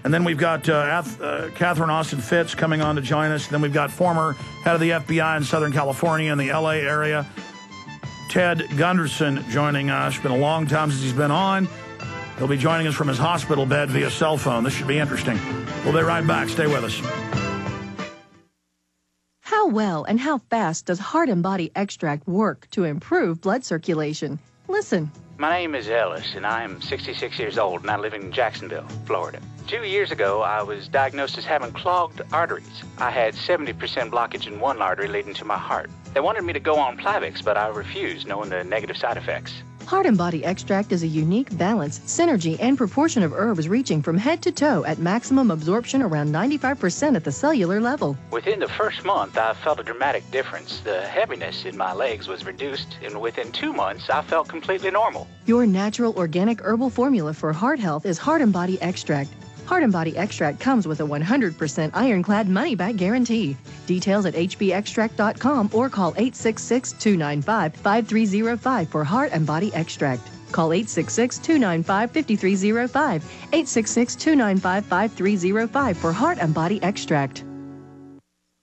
And then we've got Catherine Austin Fitz coming on to join us. Then we've got former head of the FBI in Southern California and the L.A. area, Ted Gunderson, joining us. It's been a long time since he's been on. He'll be joining us from his hospital bed via cell phone. This should be interesting. We'll be right back. Stay with us. How well and how fast does Heart and Body Extract work to improve blood circulation? Listen. My name is Ellis, and I am 66 years old, and I live in Jacksonville, Florida. 2 years ago, I was diagnosed as having clogged arteries. I had 70% blockage in one artery leading to my heart. They wanted me to go on Plavix, but I refused, knowing the negative side effects. Heart and Body Extract is a unique balance, synergy, and proportion of herbs reaching from head to toe at maximum absorption around 95% at the cellular level. Within the first month, I felt a dramatic difference. The heaviness in my legs was reduced, and within 2 months, I felt completely normal. Your natural organic herbal formula for heart health is Heart and Body Extract. Heart and Body Extract comes with a 100% ironclad money-back guarantee. Details at hbextract.com or call 866-295-5305 for Heart and Body Extract. Call 866-295-5305, 866-295-5305 for Heart and Body Extract.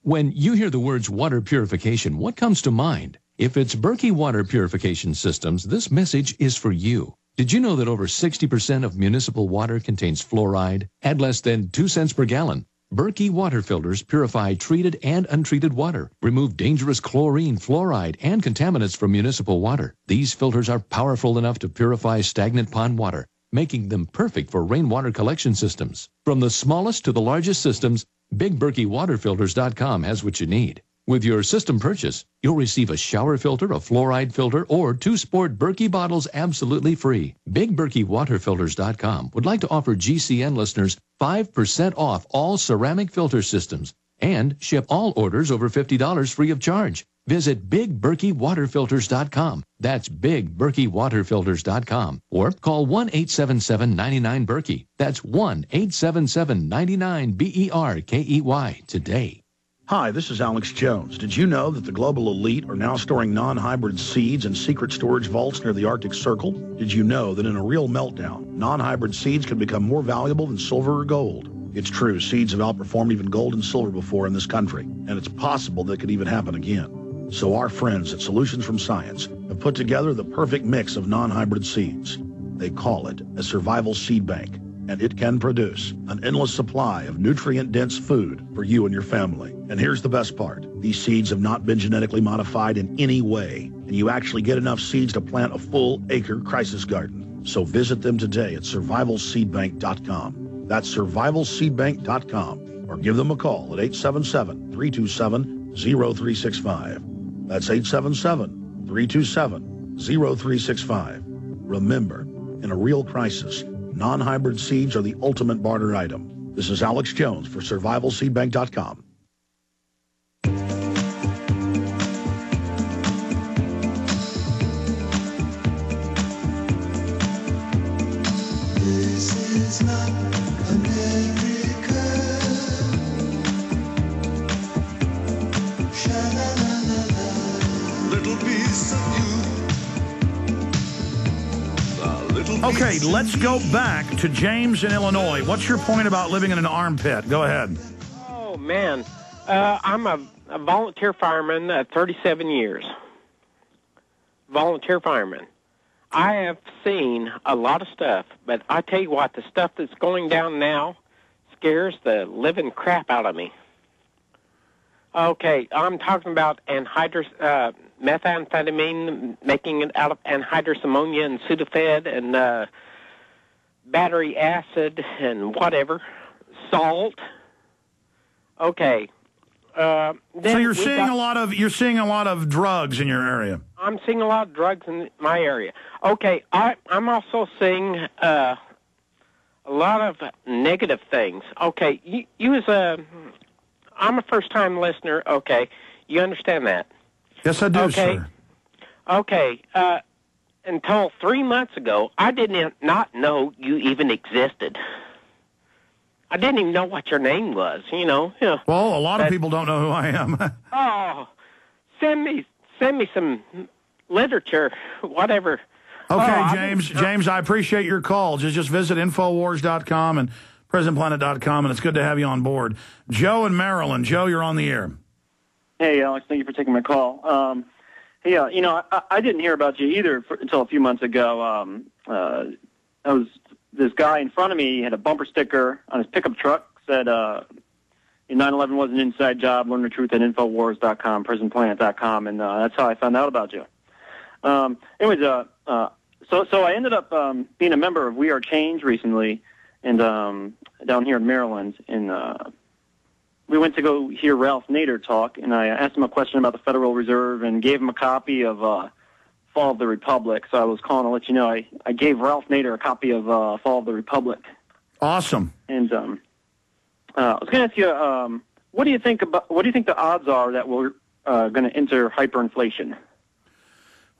When you hear the words water purification, what comes to mind? If it's Berkey Water Purification Systems, this message is for you. Did you know that over 60% of municipal water contains fluoride at less than 2 cents per gallon? Berkey water filters purify treated and untreated water, remove dangerous chlorine, fluoride, and contaminants from municipal water. These filters are powerful enough to purify stagnant pond water, making them perfect for rainwater collection systems. From the smallest to the largest systems, BigBerkeyWaterFilters.com has what you need. With your system purchase, you'll receive a shower filter, a fluoride filter, or 2 sport Berkey bottles absolutely free. BigBerkeyWaterFilters.com would like to offer GCN listeners 5% off all ceramic filter systems and ship all orders over $50 free of charge. Visit BigBerkeyWaterFilters.com. That's BigBerkeyWaterFilters.com. Or call 1-877-99-BERKEY. That's 1-877-99-BERKEY today. Hi, this is Alex Jones. Did you know that the global elite are now storing non-hybrid seeds in secret storage vaults near the Arctic Circle? Did you know that in a real meltdown, non-hybrid seeds can become more valuable than silver or gold? It's true, seeds have outperformed even gold and silver before in this country, and it's possible that could even happen again. So our friends at Solutions from Science have put together the perfect mix of non-hybrid seeds. They call it a survival seed bank, and it can produce an endless supply of nutrient-dense food for you and your family. And here's the best part. These seeds have not been genetically modified in any way, and you actually get enough seeds to plant a full-acre crisis garden. So visit them today at survivalseedbank.com. That's survivalseedbank.com, or give them a call at 877-327-0365. That's 877-327-0365. Remember, in a real crisis, non-hybrid seeds are the ultimate barter item. This is Alex Jones for survivalseedbank.com. This is not America. Sha-la-la-la-la. Little piece of you. Okay, let's go back to James in Illinois. What's your point about living in an armpit? Go ahead. Oh, man. I'm a volunteer fireman, 37 years. Volunteer fireman. I have seen a lot of stuff, but I tell you what, the stuff that's going down now scares the living crap out of me. Okay, I'm talking about methamphetamine, making it out of anhydrous ammonia and Sudafed and battery acid and whatever, salt. Okay. So you're seeing a lot of drugs in your area. I'm seeing a lot of drugs in my area. Okay, I'm also seeing a lot of negative things. Okay, I'm a first-time listener. Okay, you understand that? Yes, I do, okay. sir. Okay, until 3 months ago, I did not know you even existed. I didn't even know what your name was, you know. Yeah. Well, a lot of people don't know who I am. Oh, send me some literature, whatever. Okay, James, I appreciate your call. Just visit Infowars.com and prisonplanet.com, and it's good to have you on board. Joe in Maryland. Joe, you're on the air. Hey, Alex, thank you for taking my call. I didn't hear about you either until a few months ago. This guy in front of me had a bumper sticker on his pickup truck, said 9/11 was an inside job, learn the truth at Infowars.com, prisonplanet.com, and that's how I found out about you. So I ended up being a member of We Are Change recently, and down here in Maryland, and we went to go hear Ralph Nader talk, and I asked him a question about the Federal Reserve and gave him a copy of Fall of the Republic. So I was calling to let you know I gave Ralph Nader a copy of Fall of the Republic. Awesome. And I was going to ask you, what do you think the odds are that we're going to enter hyperinflation?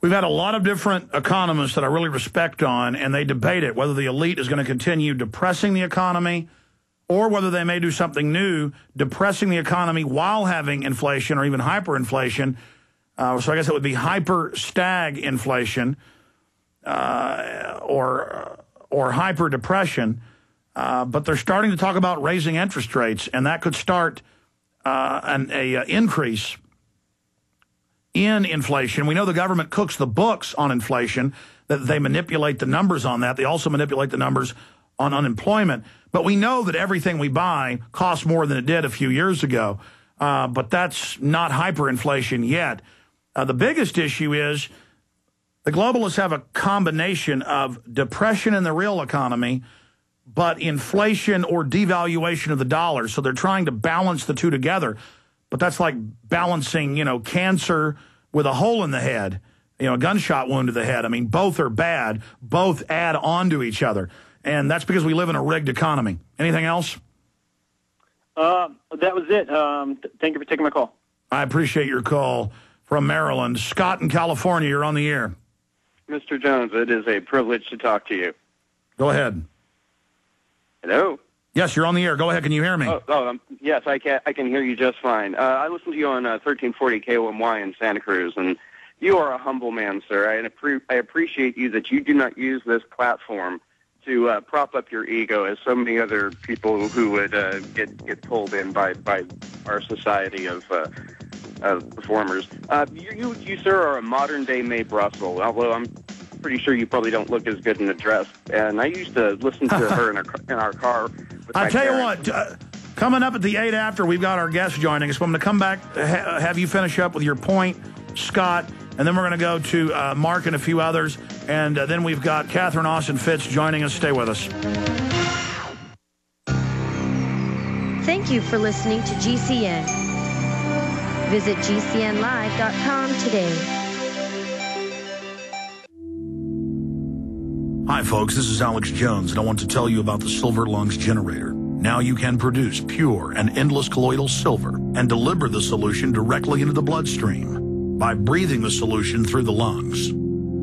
We've had a lot of different economists that I really respect on, and they debate it, whether the elite is going to continue depressing the economy or whether they may do something new, depressing the economy while having inflation or even hyperinflation. So I guess it would be hyper-stag-inflation or hyper-depression. But they're starting to talk about raising interest rates, and that could start an increase in inflation. We know the government cooks the books on inflation, that they manipulate the numbers on that. They also manipulate the numbers on unemployment. But we know that everything we buy costs more than it did a few years ago. But that's not hyperinflation yet. The biggest issue is the globalists have a combination of depression in the real economy, but inflation or devaluation of the dollar. So they're trying to balance the two together. But that's like balancing, cancer with a hole in the head, a gunshot wound to the head. I mean, both are bad. Both add on to each other. And that's because we live in a rigged economy. Anything else? That was it. Thank you for taking my call. I appreciate your call from Maryland. Scott in California, you're on the air. Mr. Jones, it is a privilege to talk to you. Go ahead. Hello? Yes, you're on the air. Go ahead. Can you hear me? Yes, I can hear you just fine. I listen to you on 1340 KOMY in Santa Cruz, and you are a humble man, sir. I appreciate you that you do not use this platform to prop up your ego as so many other people who would get pulled in by our society of performers. You, sir, are a modern-day Mae Brussel, although I'm pretty sure you probably don't look as good in a dress. And I used to listen to her in our car. I'll tell you what, coming up at the 8 after, we've got our guest joining us. I'm going to come back, have you finish up with your point, Scott, and then we're going to go to Mark and a few others, and then we've got Catherine Austin Fitz joining us. Stay with us. Thank you for listening to GCN. Visit GCNlive.com today. Hi, folks. This is Alex Jones, and I want to tell you about the Silver Lungs Generator. Now you can produce pure and endless colloidal silver and deliver the solution directly into the bloodstream by breathing the solution through the lungs.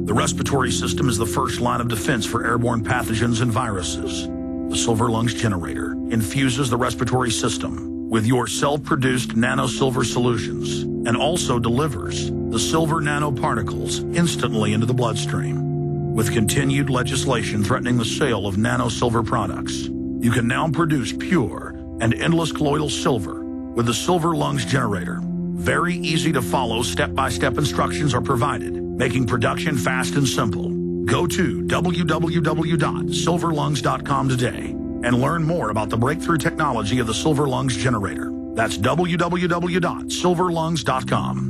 The respiratory system is the first line of defense for airborne pathogens and viruses. The Silver Lungs Generator infuses the respiratory system with your self-produced nano-silver solutions and also delivers the silver nanoparticles instantly into the bloodstream. With continued legislation threatening the sale of nano-silver products, you can now produce pure and endless colloidal silver with the Silver Lungs Generator. Very easy to follow step-by-step instructions are provided, making production fast and simple. Go to www.silverlungs.com today and learn more about the breakthrough technology of the Silver Lungs Generator. That's www.silverlungs.com.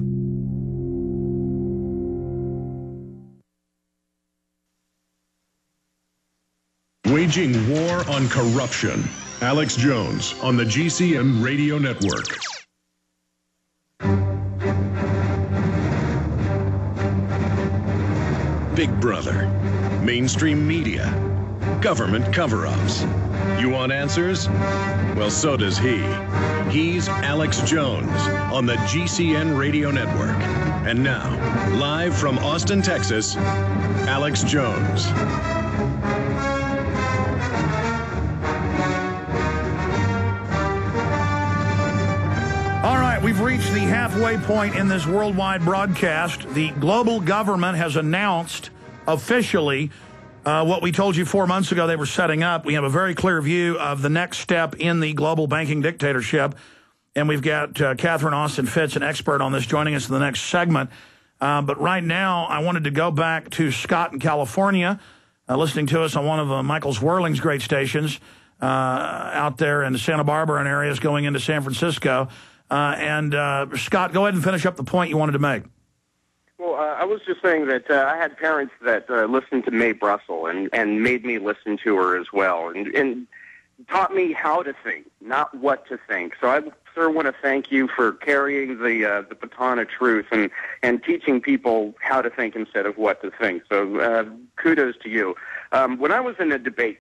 Waging war on corruption. Alex Jones on the GCN Radio Network. Big Brother, mainstream media, government cover-ups. You want answers? Well, so does he. He's Alex Jones on the GCN Radio Network. And now, live from Austin, Texas, Alex Jones. All right, we've reached the halfway point in this worldwide broadcast. The global government has announced officially what we told you 4 months ago they were setting up. We have a very clear view of the next step in the global banking dictatorship. And we've got Catherine Austin Fitz, an expert on this, joining us in the next segment. But right now, I wanted to go back to Scott in California, listening to us on one of Michael Zwirling's great stations out there in the Santa Barbara and areas going into San Francisco. Scott, go ahead and finish up the point you wanted to make. Well, I was just saying that I had parents that listened to Mae Brussel and made me listen to her as well, and taught me how to think, not what to think. So I sir want to thank you for carrying the baton of truth and teaching people how to think instead of what to think. So kudos to you. When I was in a debate